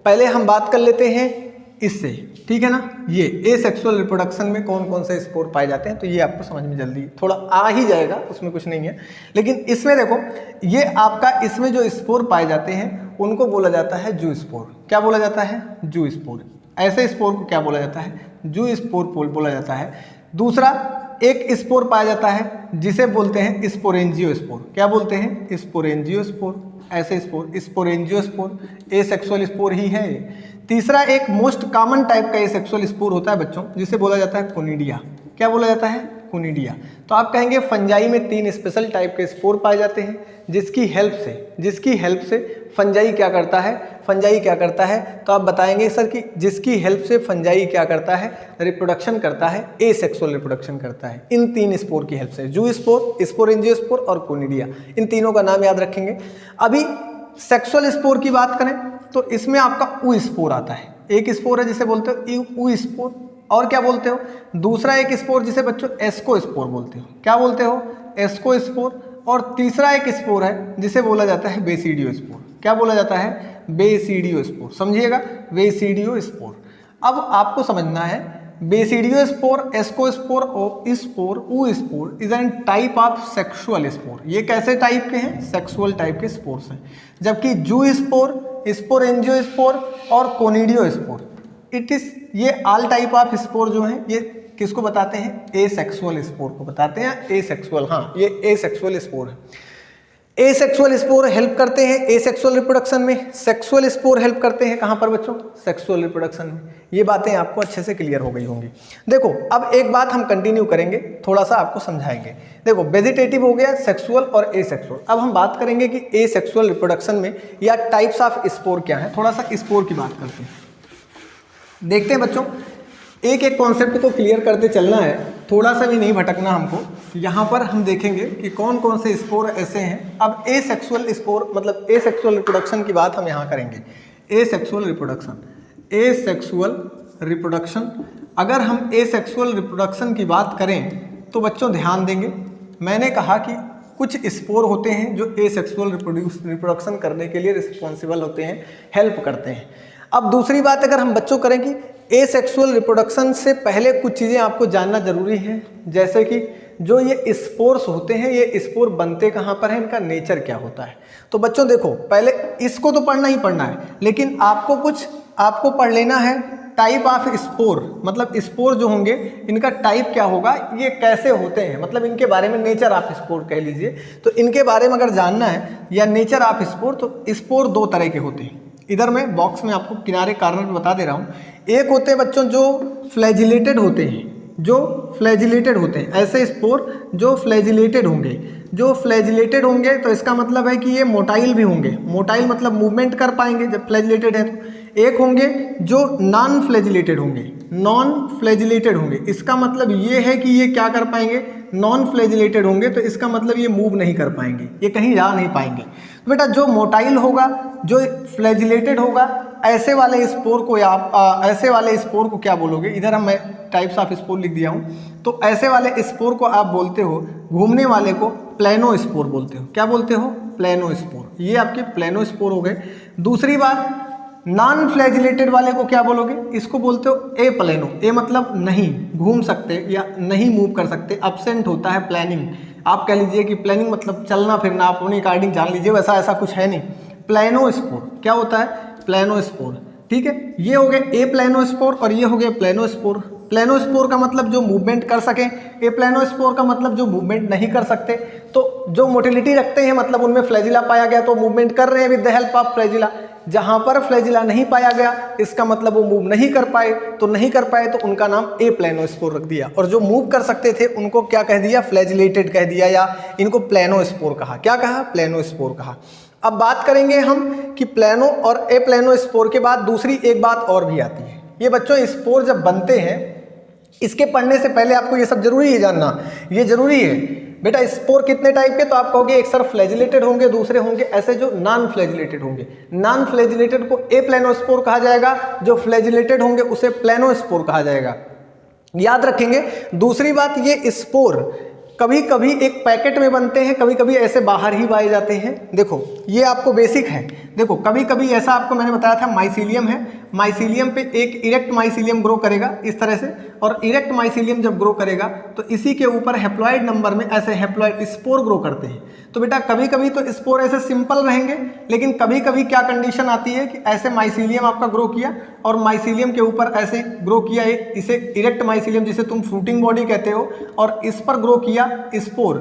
पहले हम बात कर लेते हैं इससे, ठीक है ना, ये एसेक्सुअल रिप्रोडक्शन में कौन कौन से स्पोर पाए जाते हैं, तो ये आपको समझ में जल्दी थोड़ा आ ही जाएगा, उसमें कुछ नहीं है। लेकिन इसमें देखो, ये आपका इसमें जो स्पोर पाए जाते हैं उनको बोला जाता है जू स्पोर। क्या बोला जाता है, जू स्पोर। ऐसे स्पोर को क्या बोला जाता है, जू स्पोर बोला जाता है। दूसरा एक स्पोर पाया जाता है जिसे बोलते हैं स्पोरेंजियो स्पोर। क्या बोलते हैं, स्पोरेंजियो स्पोर। ऐसे स्पोर, स्पोरेंजियो स्पोर एसेक्सुअल स्पोर ही है। तीसरा एक मोस्ट कॉमन टाइप का एसेक्सुअल स्पोर होता है बच्चों, जिसे बोला जाता है कोनिडिया। क्या बोला जाता है, कोनिडिया। तो आप कहेंगे फंजाई में 3 स्पेशल टाइप के स्पोर पाए जाते हैं, जिसकी हेल्प से फंजाई क्या करता है, तो आप बताएंगे सर कि जिसकी हेल्प से फंजाई क्या करता है, रिप्रोडक्शन करता है, एसेक्सुअल रिप्रोडक्शन करता है, इन 3 स्पोर की हेल्प से। जू स्पोर, स्पोरेंजियो स्पोर और कोनिडिया, इन तीनों का नाम याद रखेंगे। अभी सेक्सुअल स्पोर की बात करें तो इसमें आपका ऊ स्पोर आता है। एक स्पोर है जिसे बोलते हो ऊ स्पोर, और क्या बोलते हो, दूसरा एक स्पोर जिसे बच्चों एस्को स्पोर बोलते हो। क्या बोलते हो, एस्को स्पोर। और तीसरा एक स्पोर है जिसे बोला जाता है बेसिडियो स्पोर। क्या बोला जाता है, बेसिडियो स्पोर। समझिएगा, बेसिडियो स्पोर। अब आपको समझना है, बेसिडियो स्पोर, एस्को स्पोर और स्पोर, ऊ spore is an type of sexual spore. ये कैसे टाइप के हैं, सेक्सुअल टाइप के स्पोर्स हैं। जबकि जू स्पोर, स्पोरेंजियो स्पोर और कोनिडियो स्पोर, इट इज, ये ऑल टाइप ऑफ स्पोर जो हैं ये किसको बताते हैं, एसेक्सुअल स्पोर को बताते हैं। एसेक्सुअल, हाँ ये एसेक्सुअल स्पोर है। एसेक्सुअल स्पोर हेल्प करते हैं एसेक्सुअल रिप्रोडक्शन में, सेक्सुअल स्पोर हेल्प करते हैं कहाँ पर बच्चों, सेक्सुअल रिप्रोडक्शन में। ये बातें आपको अच्छे से क्लियर हो गई होंगी। देखो अब एक बात हम कंटिन्यू करेंगे, थोड़ा सा आपको समझाएंगे। देखो वेजिटेटिव हो गया, सेक्सुअल और एसेक्सुअल। अब हम बात करेंगे कि एसेक्सुअल रिप्रोडक्शन में या टाइप्स ऑफ स्पोर क्या है। थोड़ा सा स्पोर की बात करते हैं, देखते हैं बच्चों। एक एक कॉन्सेप्ट को क्लियर करते चलना है, थोड़ा सा भी नहीं भटकना हमको। यहाँ पर हम देखेंगे कि कौन कौन से स्पोर ऐसे हैं। अब एसेक्सुअल स्पोर मतलब एसेक्सुअल रिप्रोडक्शन की बात हम यहाँ करेंगे। एसेक्सुअल रिप्रोडक्शन, एसेक्सुअल रिप्रोडक्शन, अगर हम एसेक्सुअल रिप्रोडक्शन की बात करें तो बच्चों ध्यान देंगे, मैंने कहा कि कुछ स्पोर होते हैं जो एसेक्सुअल रिप्रोडक्शन करने के लिए रिस्पॉन्सिबल होते हैं, हेल्प करते हैं। अब दूसरी बात अगर हम बच्चों करें कि एसेक्सुअल रिप्रोडक्शन से पहले कुछ चीज़ें आपको जानना जरूरी है, जैसे कि जो ये स्पोर्स होते हैं, ये स्पोर बनते कहाँ पर हैं, इनका नेचर क्या होता है। तो बच्चों देखो पहले इसको तो पढ़ना ही पढ़ना है, लेकिन आपको पढ़ लेना है टाइप ऑफ स्पोर, मतलब स्पोर जो होंगे इनका टाइप क्या होगा, ये कैसे होते हैं, मतलब इनके बारे में नेचर ऑफ स्पोर कह लीजिए। तो इनके बारे में अगर जानना है या नेचर ऑफ स्पोर, तो स्पोर दो तरह के होते हैं। इधर मैं बॉक्स में आपको किनारे कार्नर में बता दे रहा हूँ। एक होते हैं बच्चों जो फ्लैजिलेटेड होते हैं, जो फ्लैजिलेटेड होते हैं, ऐसे स्पोर जो फ्लैजिलेटेड होंगे। जो फ्लैजिलेटेड होंगे तो इसका मतलब है कि ये मोटाइल भी होंगे। मोटाइल मतलब मूवमेंट कर पाएंगे जब फ्लैजिलेटेड है तो। एक होंगे जो नॉन फ्लैजिलेटेड होंगे, नॉन फ्लैजिलेटेड होंगे, इसका मतलब ये है कि ये क्या कर पाएंगे, नॉन फ्लैजिलेटेड होंगे तो इसका मतलब ये मूव नहीं कर पाएंगे, ये कहीं जा नहीं पाएंगे। तो बेटा जो मोटाइल होगा, जो फ्लैजिलेटेड होगा, ऐसे वाले स्पोर को आप ऐसे वाले स्पोर को क्या बोलोगे, इधर हम मैं टाइप्स ऑफ स्पोर लिख दिया हूँ। तो ऐसे वाले स्पोर को आप बोलते हो, घूमने वाले को प्लेनो स्पोर बोलते हो। क्या बोलते हो, प्लेनो स्पोर। ये आपके प्लेनो स्पोर हो गए। दूसरी बात, नॉन फ्लैजिलेटेड वाले को क्या बोलोगे, इसको बोलते हो ए प्लेनो। ए मतलब नहीं घूम सकते या नहीं मूव कर सकते, एब्सेंट होता है प्लानिंग। आप कह लीजिए कि प्लानिंग मतलब चलना फिरना, आप अपनी अकॉर्डिंग जान लीजिए, वैसा ऐसा कुछ है नहीं। प्लेनो स्पोर क्या होता है, प्लेनो स्पोर। ठीक है, ये हो गए ए प्लेनो स्पोर और ये हो गए प्लेनो स्पोर। प्लेनो स्पोर का मतलब जो मूवमेंट कर सकें, ए प्लेनो स्पोर का मतलब जो मूवमेंट नहीं कर सकते। तो जो मोटिलिटी रखते हैं मतलब उनमें फ्लैजिला पाया गया तो मूवमेंट कर रहे हैं with the help of flagella. जहां पर फ्लैजिला नहीं पाया गया इसका मतलब वो मूव नहीं कर पाए, तो नहीं कर पाए तो उनका नाम ए प्लेनो स्पोर रख दिया। और जो मूव कर सकते थे उनको क्या कह दिया, फ्लैजिलेटेड कह दिया, या इनको प्लेनो स्पोर कहा। क्या कहा, प्लेनो स्पोर कहा। अब बात करेंगे हम कि प्लेनो और ए प्लेनो स्पोर के बाद दूसरी एक बात और भी आती है। ये बच्चों स्पोर जब बनते हैं, इसके पढ़ने से पहले आपको ये सब जरूरी है जानना, ये जरूरी है बेटा। स्पोर कितने टाइप के, तो आप कहोगे एक सर फ्लैजिलेटेड होंगे, दूसरे होंगे ऐसे जो नॉन फ्लैजिलेटेड होंगे। नॉन फ्लैजिलेटेड को ए प्लेनो स्पोर कहा जाएगा, जो फ्लैजिलेटेड होंगे उसे प्लेनो स्पोर कहा जाएगा, याद रखेंगे। दूसरी बात, ये स्पोर कभी कभी एक पैकेट में बनते हैं, कभी कभी ऐसे बाहर ही पाए जाते हैं। देखो ये आपको बेसिक है। देखो कभी कभी ऐसा आपको मैंने बताया था, माइसीलियम है, माइसीलियम पे एक इरेक्ट माइसीलियम ग्रो करेगा इस तरह से, और इरेक्ट माइसीलियम जब ग्रो करेगा तो इसी के ऊपर हैप्लॉइड नंबर में ऐसे हैप्लॉइड स्पोर ग्रो करते हैं। तो बेटा कभी कभी तो स्पोर ऐसे सिंपल रहेंगे, लेकिन कभी कभी क्या कंडीशन आती है कि ऐसे माइसीलियम आपका ग्रो किया और माइसीलियम के ऊपर ऐसे ग्रो किया, इसे इरेक्ट माइसीलियम जिसे तुम फ्रूटिंग बॉडी कहते हो, और इस पर ग्रो किया स्पोर।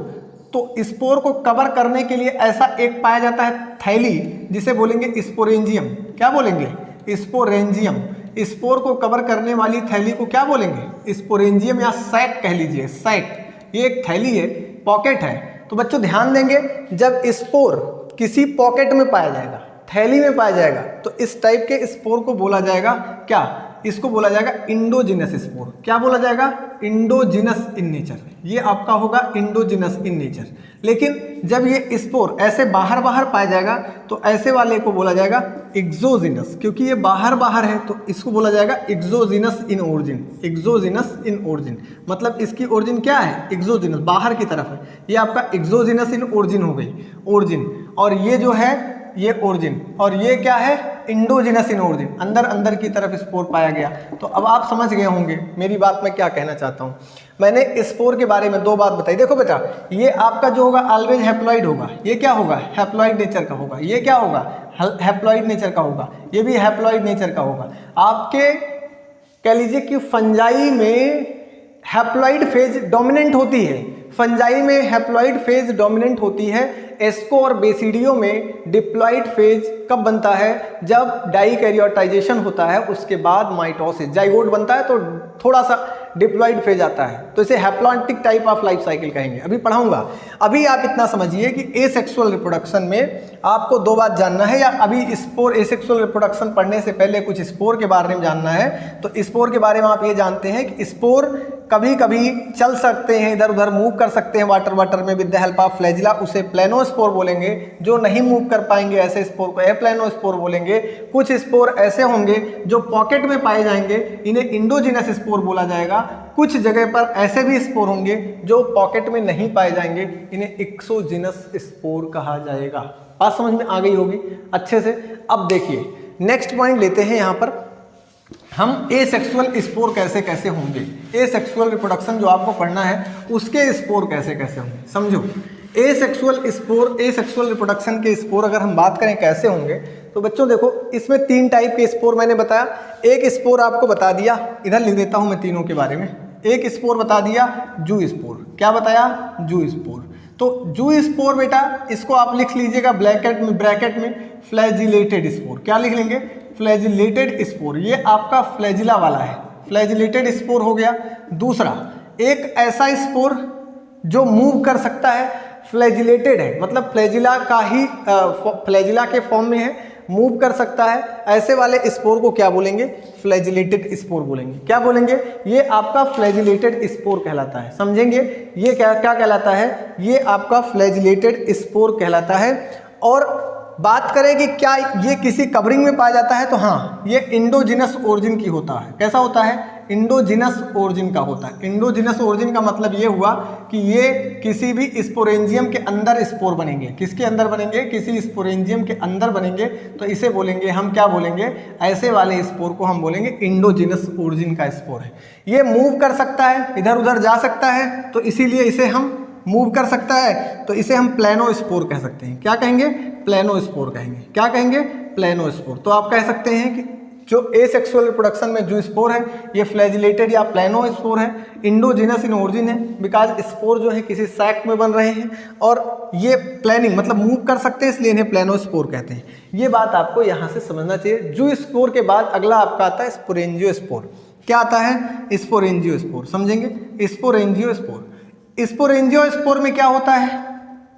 तो स्पोर को कवर करने के लिए ऐसा एक पाया जाता है थैली, जिसे बोलेंगे स्पोरेंजियम। क्या बोलेंगे, स्पोरेंजियम। स्पोर को कवर करने वाली थैली को क्या बोलेंगे, स्पोरेंजियम या सैक कह लीजिए, सैक। ये एक थैली है, पॉकेट है। तो बच्चों ध्यान देंगे, जब स्पोर किसी पॉकेट में पाया जाएगा, थैली में पाया जाएगा, तो इस टाइप के स्पोर को बोला जाएगा क्या, इसको बोला जाएगा इंडोजिनस स्पोर। क्या बोला जाएगा, इंडोजिनस इन नेचर। ये आपका होगा इंडोजिनस इन नेचर। लेकिन जब ये स्पोर ऐसे बाहर बाहर पाया जाएगा तो ऐसे वाले को बोला जाएगा एक्सोजिनस, क्योंकि ये बाहर बाहर है तो इसको बोला जाएगा exogenous in origin. Exogenous in origin मतलब इसकी ओरिजिन क्या है, एक्सोजिनस, बाहर की तरफ है। ये आपका एक्सोजिनस इन ओरिजिन हो गई, ओरिजिन। और ये जो है ये ओरिजिन, और ये क्या है, इंडोजिनस इन ओरिजिन, अंदर अंदर की तरफ स्पोर पाया गया। तो अब आप समझ गए होंगे मेरी बात मैं क्या कहना चाहता हूँ। मैंने स्पोर के बारे में दो बात बताई। देखो बेटा, ये आपका जो होगा ऑलवेज हैप्लॉइड होगा। ये क्या होगा, हैप्लॉइड नेचर का होगा। ये क्या होगा, हैप्लॉइड नेचर का होगा। ये भी हैप्लॉइड नेचर का होगा। आपके कह लीजिए कि फंजाई में हैप्लॉइड फेज डोमिनेंट होती है, फंजाई में हैप्लॉइड फेज डोमिनेंट होती है, एस्को और बेसिडियो में डिप्लॉइड फेज कब बनता है, जब डाइकैरियोटाइजेशन होता है उसके बाद माइटोसिस, जाइगोट बनता है तो थोड़ा सा डिप्लॉइड फेज आता है, तो इसे haplontic type of life cycle कहेंगे। अभी पढ़ाऊंगा। अभी आप इतना समझिए कि एसेक्सुअल रिप्रोडक्शन में आपको दो बात जानना है, या अभी स्पोर एसेक्सुअल रिप्रोडक्शन पढ़ने से पहले कुछ स्पोर के बारे में जानना है। तो स्पोर के बारे में आप ये जानते हैं कि स्पोर कभी कभी चल सकते हैं, इधर उधर मूव कर सकते हैं वाटर में with the help of flagella, उसे प्लेनोस्पोर बोलेंगे। जो नहीं मूव कर पाएंगे ऐसे स्पोर को एप्लेनोस्पोर बोलेंगे। कुछ स्पोर ऐसे होंगे जो पॉकेट में पाए जाएंगे, इन्हें इंडोजिनस स्पोर बोला जाएगा। कुछ जगह पर ऐसे भी स्पोर होंगे जो पॉकेट में नहीं पाए जाएंगे, इन्हें एक्सोजिनस स्पोर कहा जाएगा। बात समझ में आ गई होगी अच्छे से। अब देखिए नेक्स्ट पॉइंट लेते हैं यहाँ पर हम, एसेक्सुअल स्पोर कैसे कैसे होंगे। एसेक्सुअल रिप्रोडक्शन जो आपको पढ़ना है उसके स्पोर कैसे कैसे होंगे, समझो। एसेक्सुअल स्पोर, एसेक्सुअल रिप्रोडक्शन के स्पोर अगर हम बात करें कैसे होंगे, तो बच्चों देखो इसमें 3 टाइप के स्पोर मैंने बताया। एक स्पोर आपको बता दिया, इधर लिख देता हूं मैं तीनों के बारे में। एक स्पोर बता दिया जू स्पोर, क्या बताया, जू स्पोर। तो जू स्पोर बेटा इसको आप लिख लीजिएगा ब्रैकेट में फ्लैजिलेटेड स्पोर। क्या लिख लेंगे, फ्लैजिलेटेड स्पोर। ये आपका फ्लैजिला वाला है, फ्लैजिलेटेड स्पोर हो गया। दूसरा एक ऐसा स्पोर जो मूव कर सकता है, फ्लैजिलेटेड है मतलब फ्लैजिला का ही फ्लैजिला के फॉर्म में है, मूव कर सकता है, ऐसे वाले स्पोर को क्या बोलेंगे, फ्लैजिलेटेड स्पोर बोलेंगे। क्या बोलेंगे, ये आपका फ्लैजिलेटेड स्पोर कहलाता है, समझेंगे। ये क्या क्या कहलाता है, ये आपका फ्लैजिलेटेड स्पोर कहलाता है। और बात करें कि क्या ये किसी कवरिंग में पाया जाता है, तो हाँ ये इंडोजिनस ओरिजिन की होता है। कैसा होता है, इंडोजिनस ओरिजिन का होता है। इंडोजिनस ओरिजिन का मतलब ये हुआ कि ये किसी भी स्पोरेंजियम के अंदर स्पोर बनेंगे। किसके अंदर बनेंगे, किसी स्पोरेंजियम के अंदर बनेंगे, तो इसे बोलेंगे हम, क्या बोलेंगे, ऐसे वाले स्पोर को हम बोलेंगे इंडोजिनस ओरिजिन का स्पोर है। ये मूव कर सकता है, इधर उधर जा सकता है, तो इसीलिए इसे हम मूव कर सकता है तो इसे हम प्लेनोस्पोर कह सकते हैं। क्या कहेंगे, प्लेनोस्पोर कहेंगे। क्या कहेंगे, प्लेनोस्पोर। तो आप कह सकते हैं कि जो एसेक्सुअल रिप्रोडक्शन में जो स्पोर है ये फ्लैजिलेटेड या प्लेनोस्पोर है, इंडोजिनस इन ओरिजिन है, बिकॉज स्पोर जो है किसी सैक में बन रहे हैं और ये प्लेनिंग मतलब मूव कर सकते हैं, इसलिए इन्हें प्लेनोस्पोर कहते हैं। ये बात आपको यहाँ से समझना चाहिए। जो स्पोर के बाद अगला आपका आता है स्पोरेंजियोस्पोर। क्या आता है, स्पोरेंजियोस्पोर, समझेंगे। स्पोरेंजियोस्पोर, स्पोरेंजियोस्पोर में क्या होता है,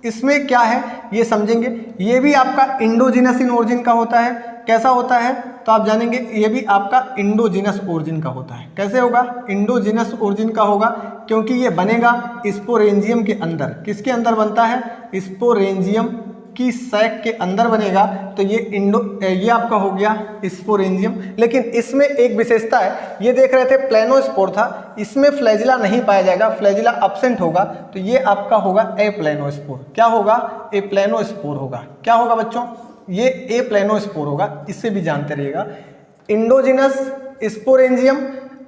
इसमें क्या है ये समझेंगे। ये भी आपका इंडोजिनस इन ओरिजिन का होता है। कैसा होता है, तो आप जानेंगे ये भी आपका इंडोजिनस ओरिजिन का होता है। कैसे होगा, इंडोजिनस ओरिजिन का होगा, क्योंकि ये बनेगा स्पोरेंजियम के अंदर। किसके अंदर बनता है, स्पोरेंजियम की सैक के अंदर बनेगा, तो ये आपका हो गया स्पोरेंजियम। लेकिन इसमें एक विशेषता है, ये देख रहे थे प्लेनोस्पोर था, इसमें फ्लैजिला नहीं पाया जाएगा, फ्लैजिला एब्सेंट होगा, तो ये आपका होगा एप्लेनोस्पोर। क्या होगा, एप्लेनोस्पोर होगा। क्या होगा बच्चों, ये एप्लेनोस्पोर होगा। इससे भी जानते रहिएगा, इंडोजिनस स्पोरेंजियम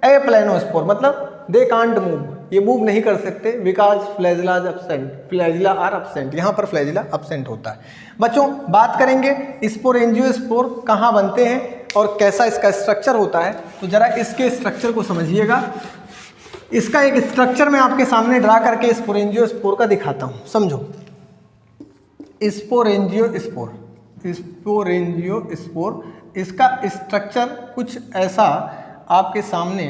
एप्लेनोस्पोर मतलब दे कांट मूव, ये मूव नहीं कर सकते because flagella absent, flagella are absent. यहाँ पर फ्लैजिला एब्सेंट होता है। बच्चों बात करेंगे स्पोरेंजियोस्पोर कहाँ बनते हैं और कैसा इसका स्ट्रक्चर होता है, तो जरा इसके स्ट्रक्चर को समझिएगा। इसका एक स्ट्रक्चर मैं आपके सामने ड्रा करके स्पोरेंजियोस्पोर का दिखाता हूँ, समझो। स्पोरेंजियोस्पोर, स्पोरेंजियोस्पोर, इसका स्ट्रक्चर कुछ ऐसा आपके सामने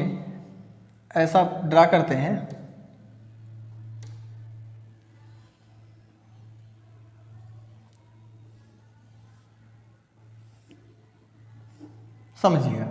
ऐसा ड्रा करते हैं। समझिएगा,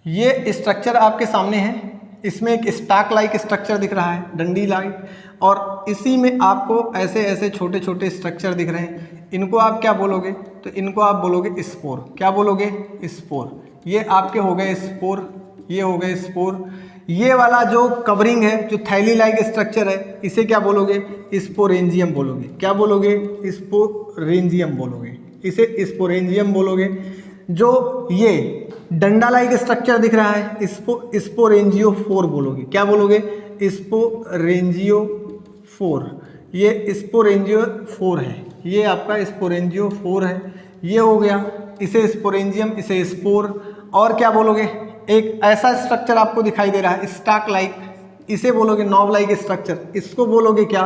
ये स्ट्रक्चर आपके सामने है। इसमें एक स्टाक लाइक स्ट्रक्चर दिख रहा है, डंडी लाइक, और इसी में आपको ऐसे ऐसे छोटे छोटे स्ट्रक्चर दिख रहे हैं। इनको आप क्या बोलोगे, तो इनको आप बोलोगे स्पोर। क्या बोलोगे, स्पोर। ये आपके हो गए स्पोर, ये हो गए स्पोर। ये वाला जो कवरिंग है, जो थैली लाइक स्ट्रक्चर है, इसे क्या बोलोगे, स्पोरेंजियम बोलोगे। क्या बोलोगे, स्पोरेंजियम बोलोगे, इसे स्पोरेंजियम बोलोगे। जो ये डंडा लाइक स्ट्रक्चर दिख रहा है, स्पोरेंजियोफोर बोलोगे। क्या बोलोगे, स्पोरेंजियोफोर। ये स्पोरेंजियोफोर है, ये आपका स्पोरेंजियोफोर है। ये हो गया, इसे स्पोरेंजियम, इसे स्पोर। और क्या बोलोगे, एक ऐसा स्ट्रक्चर आपको दिखाई दे रहा है, स्टाक लाइक इसे बोलोगे नॉब लाइक स्ट्रक्चर, इसको बोलोगे क्या,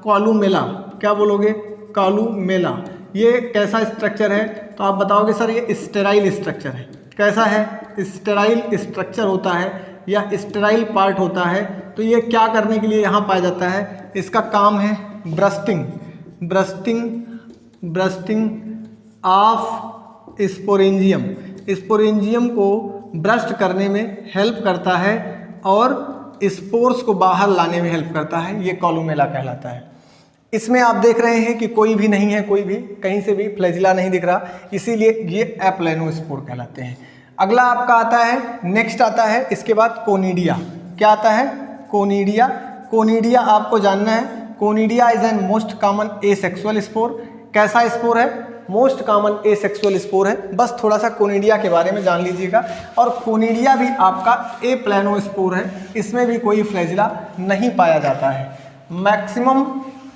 कॉलुमेला। क्या बोलोगे, कॉलुमेला। ये कैसा स्ट्रक्चर है, तो आप बताओगे सर ये स्टेराइल स्ट्रक्चर है। कैसा है, स्टेराइल स्ट्रक्चर होता है या स्टेराइल पार्ट होता है। तो ये क्या करने के लिए यहाँ पाया जाता है, इसका काम है ब्रस्टिंग ऑफ स्पोरेंजियम। स्पोरेंजियम को ब्रस्ट करने में हेल्प करता है और स्पोर्स को बाहर लाने में हेल्प करता है। ये कॉलुमेला कहलाता है। इसमें आप देख रहे हैं कि कोई भी नहीं है, कोई भी कहीं से भी फ्लैजिला नहीं दिख रहा, इसीलिए ये एप्लेनोस्पोर कहलाते हैं। अगला आपका आता है, नेक्स्ट आता है इसके बाद कोनिडिया। क्या आता है, कोनिडिया। कोनिडिया आपको जानना है, conidia is an most common asexual spore. कैसा स्पोर है, मोस्ट कॉमन एसेक्सुअल स्पोर है। बस थोड़ा सा कोनिडिया के बारे में जान लीजिएगा। और कोनिडिया भी आपका एप्लेनोस्पोर है, इसमें भी कोई फ्लैजिला नहीं पाया जाता है। मैक्सिमम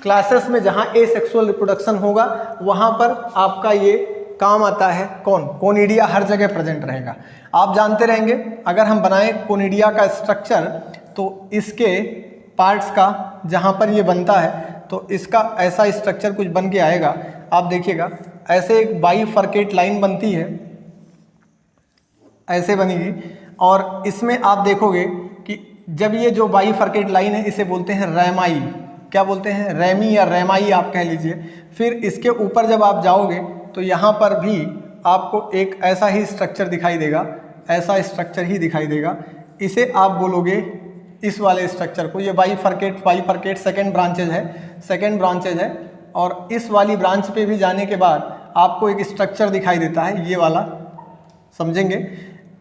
क्लासेस में जहाँ एसेक्सुअल रिप्रोडक्शन होगा वहाँ पर आपका ये काम आता है। कौन, कोनिडिया हर जगह प्रेजेंट रहेगा। आप जानते रहेंगे अगर हम बनाएं कोनिडिया का स्ट्रक्चर तो इसके पार्ट्स का जहाँ पर ये बनता है तो इसका ऐसा स्ट्रक्चर कुछ बन के आएगा। आप देखिएगा ऐसे एक बाइफरकेट लाइन बनती है, ऐसे बनेगी। और इसमें आप देखोगे कि जब ये जो बाइफरकेट लाइन है इसे बोलते हैं रैमाई। क्या बोलते हैं, रैमी या रैमाई आप कह लीजिए। फिर इसके ऊपर जब आप जाओगे तो यहाँ पर भी आपको एक ऐसा ही स्ट्रक्चर दिखाई देगा, ऐसा स्ट्रक्चर ही दिखाई देगा। इसे आप बोलोगे इस वाले स्ट्रक्चर को, ये बाइफरकेट सेकेंड ब्रांचेज है। और इस वाली ब्रांच पे भी जाने के बाद आपको एक स्ट्रक्चर दिखाई देता है, ये वाला, समझेंगे।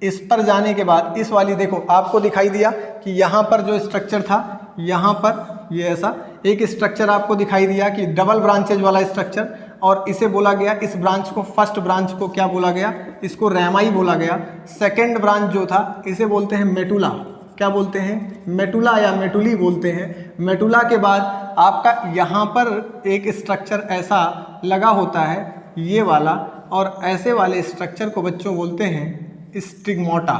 इस पर जाने के बाद इस वाली देखो आपको दिखाई दिया कि यहाँ पर जो स्ट्रक्चर था, यहाँ पर ये ऐसा एक स्ट्रक्चर आपको दिखाई दिया कि डबल ब्रांचेज वाला स्ट्रक्चर। और इसे बोला गया, इस ब्रांच को, फर्स्ट ब्रांच को क्या बोला गया, इसको रैमाई बोला गया। सेकेंड ब्रांच जो था इसे बोलते हैं मेटुला। क्या बोलते हैं, मेटुला या मेटुली बोलते हैं। मेटुला के बाद आपका यहाँ पर एक स्ट्रक्चर ऐसा लगा होता है, ये वाला। और ऐसे वाले स्ट्रक्चर को बच्चों बोलते हैं स्टिग्माटा।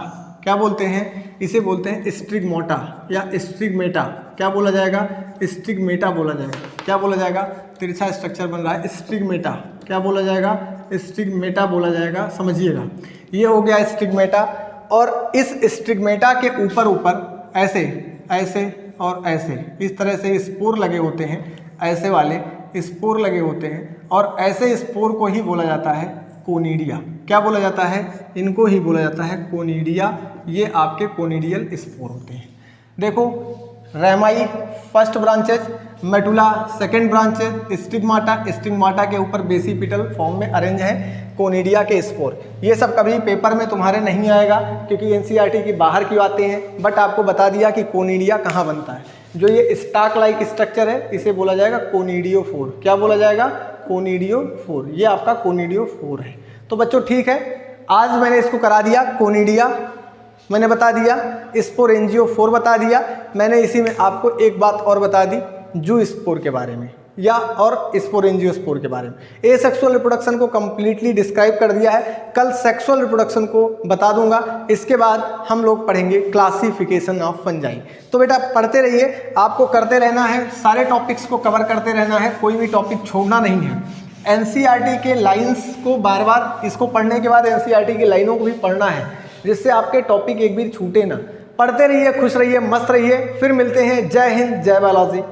क्या बोलते हैं, इसे बोलते हैं स्टिग्माटा या स्टिग्मेटा। क्या बोला जाएगा, स्टिग्मेटा बोला जाएगा। क्या बोला जाएगा, तिरछा स्ट्रक्चर बन रहा है, स्टिग्मेटा। क्या बोला जाएगा, स्टिग्मेटा बोला जाएगा, समझिएगा। ये हो गया स्टिग्मेटा। और इस स्टिग्मेटा के ऊपर ऐसे ऐसे और ऐसे इस तरह से स्पोर लगे होते हैं, ऐसे वाले स्पोर लगे होते हैं। और ऐसे स्पोर को ही बोला जाता है कोनिडिया। क्या बोला जाता है, इनको ही बोला जाता है कोनिडिया। ये आपके कोनिडियल स्पोर होते हैं। देखो, रैमाई फर्स्ट ब्रांचेज, मेटुला सेकेंड ब्रांचेज, स्टिग्माटा के ऊपर बेसिपिटल फॉर्म में अरेंज है कोनिडिया के स्पोर। ये सब कभी पेपर में तुम्हारे नहीं आएगा क्योंकि एनसीईआरटी की बाहर क्यों आते हैं, बट आपको बता दिया कि कोनिडिया कहाँ बनता है। जो ये स्टाक लाइक स्ट्रक्चर है इसे बोला जाएगा कोनिडियोफोर। क्या बोला जाएगा, कोनिडियोफोर। ये आपका कोनिडियोफोर है। तो बच्चों ठीक है, आज मैंने इसको करा दिया कोनिडिया, मैंने बता दिया स्पोरेंजियोफोर बता दिया मैंने। इसी में आपको एक बात और बता दी जू स्पोर के बारे में या और स्पोरेंजियोस्पोर के बारे में। एसेक्सुअल रिप्रोडक्शन को कंप्लीटली डिस्क्राइब कर दिया है। कल सेक्सुअल रिप्रोडक्शन को बता दूंगा। इसके बाद हम लोग पढ़ेंगे क्लासिफिकेशन ऑफ फंजाई। तो बेटा पढ़ते रहिए, आपको करते रहना है, सारे टॉपिक्स को कवर करते रहना है, कोई भी टॉपिक छोड़ना नहीं है। एनसीईआरटी के लाइन्स को बार बार, इसको पढ़ने के बाद एनसीईआरटी की लाइनों को भी पढ़ना है, जिससे आपके टॉपिक एक भी छूटे ना। पढ़ते रहिए, खुश रहिए, मस्त रहिए। फिर मिलते हैं। जय हिंद, जय बालाजी।